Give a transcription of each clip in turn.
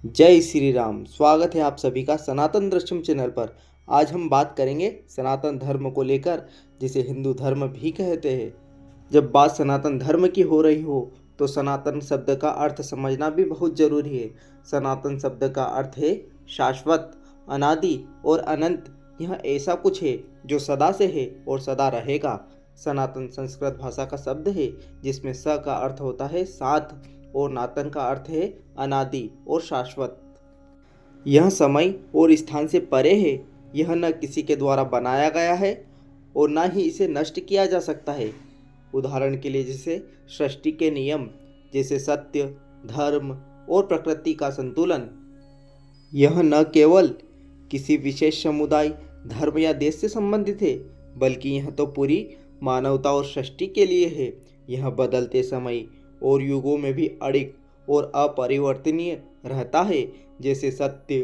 जय श्री राम। स्वागत है आप सभी का सनातन दृश्यम चैनल पर। आज हम बात करेंगे सनातन धर्म को लेकर, जिसे हिंदू धर्म भी कहते हैं। जब बात सनातन धर्म की हो रही हो तो सनातन शब्द का अर्थ समझना भी बहुत जरूरी है। सनातन शब्द का अर्थ है शाश्वत, अनादि और अनंत। यह ऐसा कुछ है जो सदा से है और सदा रहेगा। सनातन संस्कृत भाषा का शब्द है जिसमें स का अर्थ होता है साथ और नातन का अर्थ है अनादि और शाश्वत। यह समय और स्थान से परे है। यह न किसी के द्वारा बनाया गया है और न ही इसे नष्ट किया जा सकता है। उदाहरण के लिए जैसे सृष्टि के नियम, जैसे सत्य, धर्म और प्रकृति का संतुलन। यह न केवल किसी विशेष समुदाय, धर्म या देश से संबंधित है, बल्कि यह तो पूरी मानवता और सृष्टि के लिए है। यह बदलते समय और युगों में भी अडिग और अपरिवर्तनीय रहता है, जैसे सत्य,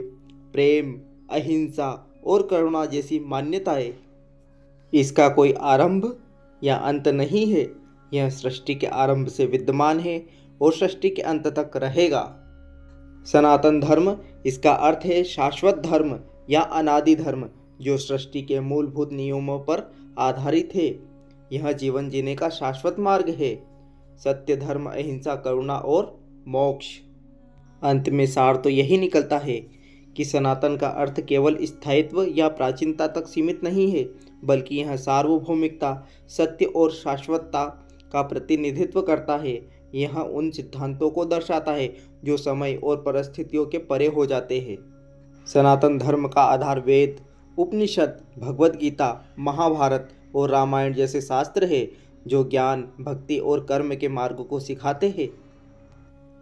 प्रेम, अहिंसा और करुणा जैसी मान्यताएं। इसका कोई आरंभ या अंत नहीं है। यह सृष्टि के आरंभ से विद्यमान है और सृष्टि के अंत तक रहेगा। सनातन धर्म, इसका अर्थ है शाश्वत धर्म या अनादि धर्म, जो सृष्टि के मूलभूत नियमों पर आधारित है। यह जीवन जीने का शाश्वत मार्ग है। सत्य, धर्म, अहिंसा, करुणा और मोक्ष। अंत में सार तो यही निकलता है कि सनातन का अर्थ केवल स्थायित्व या प्राचीनता तक सीमित नहीं है, बल्कि यह सार्वभौमिकता, सत्य और शाश्वतता का प्रतिनिधित्व करता है। यह उन सिद्धांतों को दर्शाता है जो समय और परिस्थितियों के परे हो जाते हैं। सनातन धर्म का आधार वेद, उपनिषद, भगवद गीता, महाभारत और रामायण जैसे शास्त्र है, जो ज्ञान, भक्ति और कर्म के मार्ग को सिखाते हैं।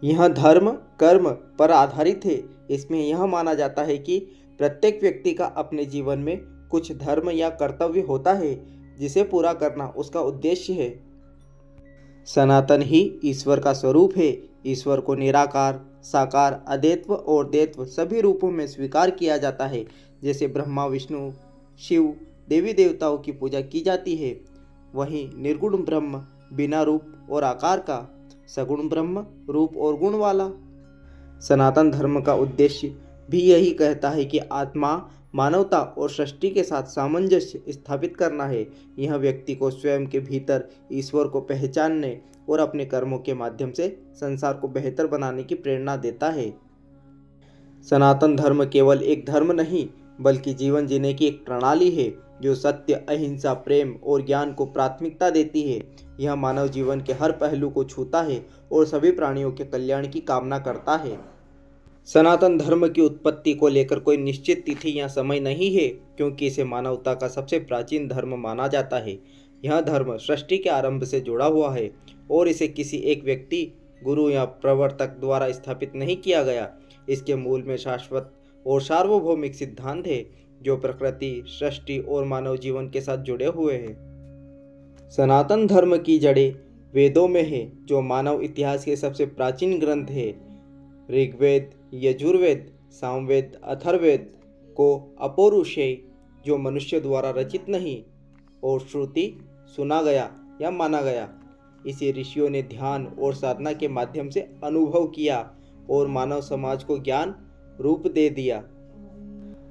यह धर्म कर्म पर आधारित है। इसमें यह माना जाता है कि प्रत्येक व्यक्ति का अपने जीवन में कुछ धर्म या कर्तव्य होता है जिसे पूरा करना उसका उद्देश्य है। सनातन ही ईश्वर का स्वरूप है। ईश्वर को निराकार, साकार, अद्वैत्व और द्वैत्व सभी रूपों में स्वीकार किया जाता है। जैसे ब्रह्मा, विष्णु, शिव, देवी देवताओं की पूजा की जाती है, वहीं निर्गुण ब्रह्म बिना रूप और आकार का, सगुण ब्रह्म रूप और गुण वाला। सनातन धर्म का उद्देश्य भी यही कहता है कि आत्मा, मानवता और सृष्टि के साथ सामंजस्य स्थापित करना है। यह व्यक्ति को स्वयं के भीतर ईश्वर को पहचानने और अपने कर्मों के माध्यम से संसार को बेहतर बनाने की प्रेरणा देता है। सनातन धर्म केवल एक धर्म नहीं, बल्कि जीवन जीने की एक प्रणाली है जो सत्य, अहिंसा, प्रेम और ज्ञान को प्राथमिकता देती है। यह मानव जीवन के हर पहलू को छूता है और सभी प्राणियों के कल्याण की कामना करता है। सनातन धर्म की उत्पत्ति को लेकर कोई निश्चित तिथि या समय नहीं है, क्योंकि इसे मानवता का सबसे प्राचीन धर्म माना जाता है। यह धर्म सृष्टि के आरंभ से जुड़ा हुआ है और इसे किसी एक व्यक्ति, गुरु या प्रवर्तक द्वारा स्थापित नहीं किया गया। इसके मूल में शाश्वत और सार्वभौमिक सिद्धांत है जो प्रकृति, सृष्टि और मानव जीवन के साथ जुड़े हुए हैं। सनातन धर्म की जड़ें वेदों में है, जो मानव इतिहास के सबसे प्राचीन ग्रंथ है। ऋग्वेद, यजुर्वेद, सामवेद, अथर्ववेद को अपौरुषेय, जो मनुष्य द्वारा रचित नहीं, और श्रुति सुना गया या माना गया। इसे ऋषियों ने ध्यान और साधना के माध्यम से अनुभव किया और मानव समाज को ज्ञान रूप दे दिया।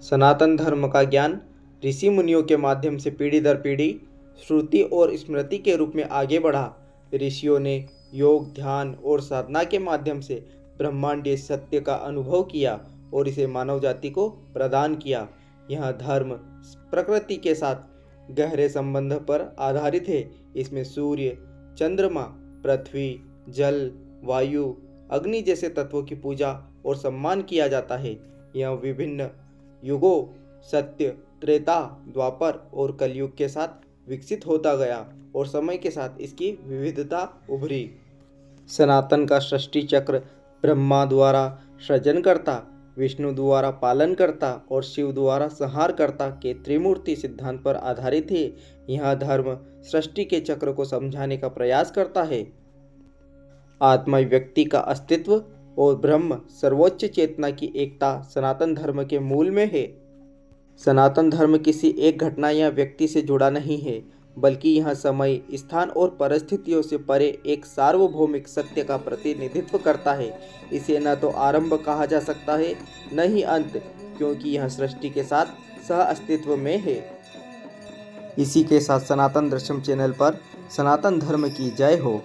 सनातन धर्म का ज्ञान ऋषि मुनियों के माध्यम से पीढ़ी दर पीढ़ी श्रुति और स्मृति के रूप में आगे बढ़ा। ऋषियों ने योग, ध्यान और साधना के माध्यम से ब्रह्मांडीय सत्य का अनुभव किया और इसे मानव जाति को प्रदान किया। यह धर्म प्रकृति के साथ गहरे संबंध पर आधारित है। इसमें सूर्य, चंद्रमा, पृथ्वी, जल, वायु, अग्नि जैसे तत्वों की पूजा और सम्मान किया जाता है। यह विभिन्न युगों, सत्य, त्रेता, द्वापर और कलयुग के साथ विकसित होता गया और समय के साथ इसकी विविधता उभरी। सनातन का सृष्टि चक्र ब्रह्मा द्वारा सृजनकर्ता, विष्णु द्वारा पालनकर्ता और शिव द्वारा संहारकर्ता के त्रिमूर्ति सिद्धांत पर आधारित है। यह धर्म सृष्टि के चक्र को समझाने का प्रयास करता है। आत्मा, व्यक्ति का अस्तित्व और ब्रह्म, सर्वोच्च चेतना की एकता सनातन धर्म के मूल में है। सनातन धर्म किसी एक घटना या व्यक्ति से जुड़ा नहीं है, बल्कि यह समय, स्थान और परिस्थितियों से परे एक सार्वभौमिक सत्य का प्रतिनिधित्व करता है। इसे न तो आरंभ कहा जा सकता है, न ही अंत, क्योंकि यह सृष्टि के साथ सह अस्तित्व में है। इसी के साथ सनातन दृश्यम चैनल पर सनातन धर्म की जय हो।